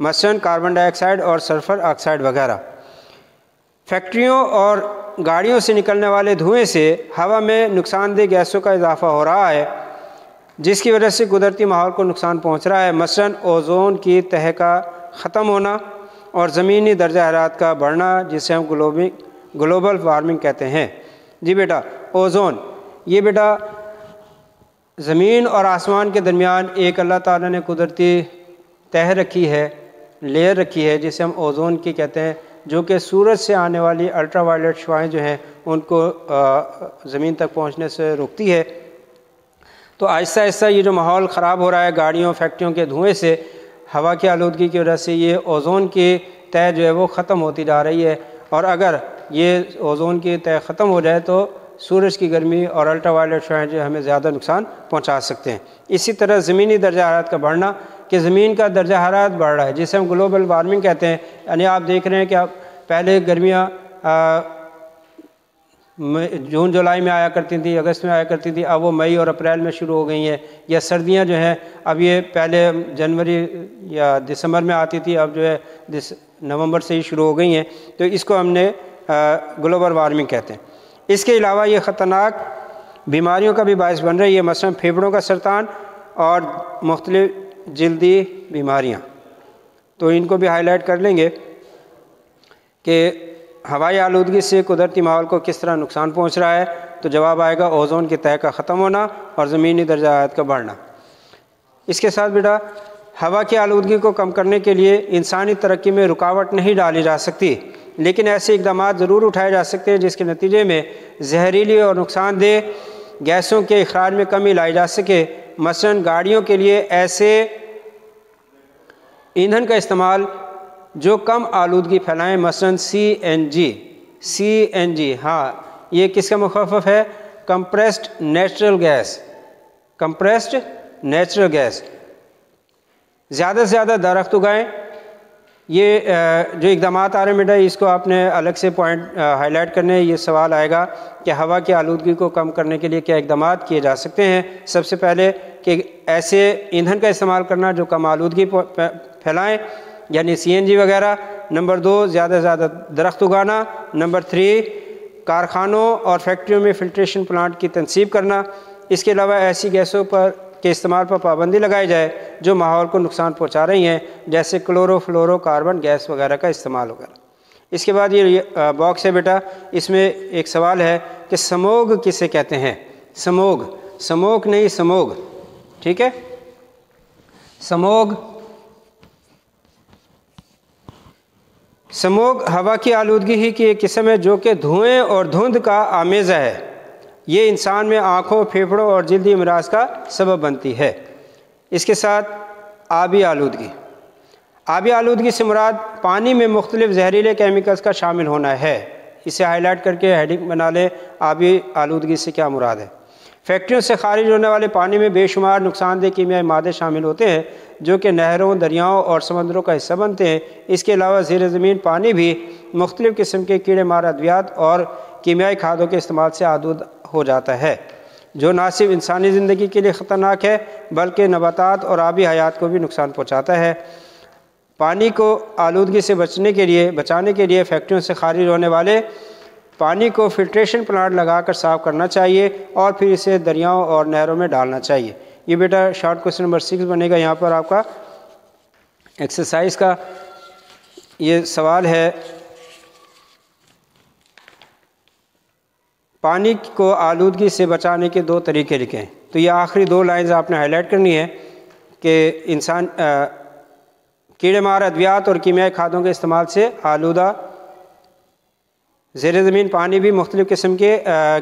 مثلاً کاربن ڈائی آکسائڈ اور sulphur oxide وغیرہ۔ فیکٹریوں اور گاڑیوں سے نکلنے والے دھوئیں سے ہوا میں نقصان دہ گیسوں کا اضافہ ہو رہا ہے، جس کی وجہ سے قدرتی ماحول کو نقصان پہنچ رہا ہے، مثلاً اوزون کی تہہ کا ختم ہونا اور زمینی درجہ حرارت کا بڑھنا، جسے ہم گلوبل وارمنگ کہتے ہیں۔ جی بیٹا، اوزون، یہ بیٹا زمین اور آسمان کے درمیان ایک اللہ تعالیٰ نے قدرتی تہہ رکھی ہے، لیئر رکھی ہے، جسے ہم اوزون کی کہتے ہیں، جو کہ سورج سے آنے والی الٹرا وائلٹ شعاعیں جو ہیں ان کو زمین تک پہنچنے سے روکتی ہے۔ تو آہستہ آہستہ یہ جو ماحول خراب ہو رہا ہے گاڑیوں فیکٹریوں کے دھوئیں سے، ہوا کی آلودگی کی وجہ سے یہ اوزون کی تہہ جو ہے وہ ختم ہوتی جا رہی ہے، اور اگر یہ اوزون کی تہہ ختم ہو جائے تو سورج کی گرمی اور الٹرا وائلٹ شعاعیں جو ہمیں زیادہ نقصان پہنچا سکتے ہیں۔ اسی طرح زمینی درجہ حرارت کا بڑھنا، کہ زمین کا درجہ حرارت بڑھ رہا ہے، جسے ہم گلوبل وارمنگ کہتے ہیں، یعنی آپ دیکھ رہے ہیں کہ پہلے گرمیاں جون جولائی میں آیا کرتی تھیں، اگست میں آیا کرتی تھی، اب وہ مئی اور اپریل میں شروع ہو گئی ہیں، یا سردیاں جو ہیں اب یہ پہلے جنوری یا دسمبر میں آتی تھی، اب جو ہے نومبر سے ہی شروع ہو گئی ہیں، تو اس کو ہم نے گلوبل وارمنگ کہتے ہیں۔ اس کے علاوہ یہ خطرناک بیماریوں کا بھی باعث بن رہی ہے، مثلاً پھیپھڑوں کا سرطان اور مختلف جلدی بیماریاں۔ تو ان کو بھی ہائی لائٹ کر لیں گے کہ ہوائی آلودگی سے قدرتی ماحول کو کس طرح نقصان پہنچ رہا ہے، تو جواب آئے گا اوزون کی تہہ کا ختم ہونا اور زمینی درجہ حرارت کا بڑھنا۔ اس کے ساتھ بیٹا ہوا کی آلودگی کو کم کرنے کے لیے انسانی ترقی میں رکاوٹ نہیں ڈالی جا سکتی، لیکن ایسے اقدامات ضرور اٹھائے جا سکتے ہیں جس کے نتیجے میں زہریلی اور نقصان دہ گیسوں کے اخراج میں کمی لائی جا سکے۔ مثلاً گاڑیوں کے لیے ایسے ایندھن کا استعمال جو کم آلودگی پھیلائیں، مثلاً سی این جی، ہاں یہ کس کا مخفف ہے؟ Compressed natural gas. زیادہ سے زیادہ درخت اگائیں۔ یہ جو اقدامات آ رہے ہیں بیٹا، اس کو آپ نے الگ سے پوائنٹ ہائی لائٹ کرنے ہیں۔ یہ سوال آئے گا کہ ہوا کی آلودگی کو کم کرنے کے لیے کیا اقدامات کیے جا سکتے ہیں۔ سب سے پہلے کہ ایسے ایندھن کا استعمال کرنا جو کم آلودگی پھیلائیں، یعنی سی این جی وغیرہ۔ نمبر 2، زیادہ سے زیادہ درخت اگانا۔ نمبر 3، کارخانوں اور فیکٹریوں میں فلٹریشن پلانٹ کی تنصیب کرنا۔ اس کے علاوہ ایسی گیسوں کے استعمال پر پابندی لگائی جائے جو ماحول کو نقصان پہنچا رہی ہیں، جیسے کلورو فلورو کاربن گیس وغیرہ کا استعمال وغیرہ۔ اس کے بعد یہ باکس ہے بیٹا، اس میں ایک سوال ہے کہ سموگ کسے کہتے ہیں؟ سموگ نہیں، سموگ، ٹھیک ہے؟ سموگ ہوا کی آلودگی ہی کی ایک قسم ہے جو کہ دھوئیں اور دھند کا آمیزہ ہے۔ یہ انسان میں آنکھوں، پھیپھڑوں اور جلدی امراض کا سبب بنتی ہے۔ اس کے ساتھ آبی آلودگی سے مراد پانی میں مختلف زہریلے کیمیکلز کا شامل ہونا ہے۔ اسے ہائی لائٹ کر کے ہیڈنگ بنا لیں، آبی آلودگی سے کیا مراد ہے۔ فیکٹریوں سے خارج ہونے والے پانی میں بے شمار نقصان دہ کیمیائی مادے شامل ہوتے ہیں جو کہ نہروں، دریاؤں اور سمندروں کا حصہ بنتے ہیں۔ اس کے علاوہ زیر زمین پانی بھی مختلف قسم کے کیڑے مار ادویات اور کیمیائی کھادوں کے استعمال سے آلود ہو جاتا ہے، جو نہ صرف انسانی زندگی کے لیے خطرناک ہے بلکہ نباتات اور آبی حیات کو بھی نقصان پہنچاتا ہے۔ پانی کو آلودگی سے بچانے کے لیے فیکٹریوں سے خارج ہونے والے پانی کو فلٹریشن پلانٹ لگا کر صاف کرنا چاہیے اور پھر اسے دریاؤں اور نہروں میں ڈالنا چاہیے۔ یہ بیٹا شارٹ کوسچن نمبر 6 بنے گا یہاں پر آپ کا ایکسرسائز کا۔ یہ سوال ہے، پانی کو آلودگی سے بچانے کے 2 طریقے لکھیں۔ تو یہ آخری 2 لائنز آپ نے ہائی لائٹ کرنی ہے کہ انسان کیڑے مار ادویات اور کیمیائی کھادوں کے استعمال سے آلودہ زیر زمین پانی بھی مختلف قسم کے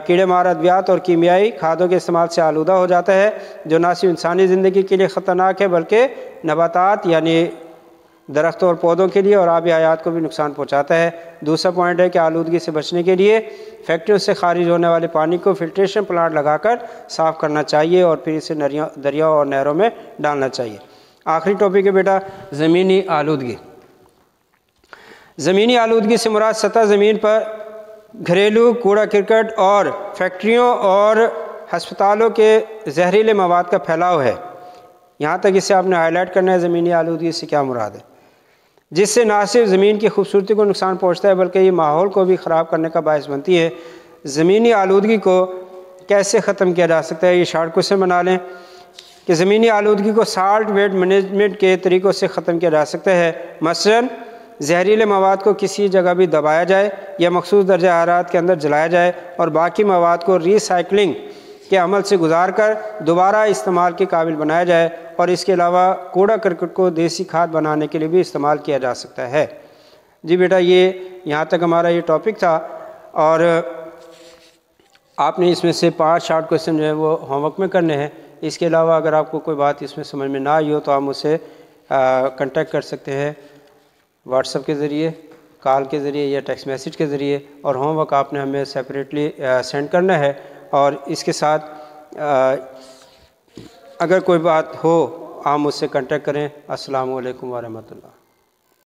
کیڑے مار ادویات اور کیمیائی کھادوں کے استعمال سے آلودہ ہو جاتا ہے، جو نہ صرف انسانی زندگی کے لیے خطرناک ہے بلکہ نباتات یعنی درختوں اور پودوں کے لیے اور آبی حیات کو بھی نقصان پہنچاتا ہے۔ دوسرا پوائنٹ ہے کہ آلودگی سے بچنے کے لیے فیکٹریوں سے خارج ہونے والے پانی کو فلٹریشن پلانٹ لگا کر صاف کرنا چاہیے اور پھر اسے دریاؤں اور نہروں میں ڈالنا چاہیے۔ آخری ٹاپک ہے بیٹا زمینی آلودگی۔ زمینی آلودگی سے مراد سطح زمین پر گھریلو کوڑا کرکٹ اور فیکٹریوں اور ہسپتالوں کے زہریلے مواد کا پھیلاؤ ہے۔ یہاں تک اسے آپ نے ہائی لائٹ کرنا ہے، زمینی آلودگی سے کیا مراد ہے۔ جس سے نہ صرف زمین کی خوبصورتی کو نقصان پہنچتا ہے بلکہ یہ ماحول کو بھی خراب کرنے کا باعث بنتی ہے۔ زمینی آلودگی کو کیسے ختم کیا جا سکتا ہے؟ یہ شارٹ کوشچن بنا لیں کہ زمینی آلودگی کو سالٹ ویٹ مینجمنٹ کے طریقوں سے ختم کیا جا سکتا ہے۔ مثلاً زہریلے مواد کو کسی جگہ بھی دبایا جائے یا مخصوص درجہ حرارت کے اندر جلایا جائے اور باقی مواد کو ری سائیکلنگ کے عمل سے گزار کر دوبارہ استعمال کے قابل بنایا جائے، اور اس کے علاوہ کوڑا کرکٹ کو دیسی کھاد بنانے کے لیے بھی استعمال کیا جا سکتا ہے۔ جی بیٹا، یہ یہاں تک ہمارا یہ ٹاپک تھا، اور آپ نے اس میں سے 5 شارٹ کویسچن جو ہے وہ ہوم ورک میں کرنے ہیں۔ اس کے علاوہ اگر آپ کو کوئی بات اس میں سمجھ میں نہ آئی ہو تو آپ مجھ سے کنٹیکٹ کر سکتے ہیں واٹس ایپ کے ذریعے، کال کے ذریعے یا ٹیکسٹ میسیج کے ذریعے، اور ہوم ورک آپ نے ہمیں سیپریٹلی سینڈ کرنا ہے۔ اور اس کے ساتھ اگر کوئی بات ہو آپ مجھ سے کنٹیکٹ کریں۔ السلام علیکم ورحمۃ اللہ۔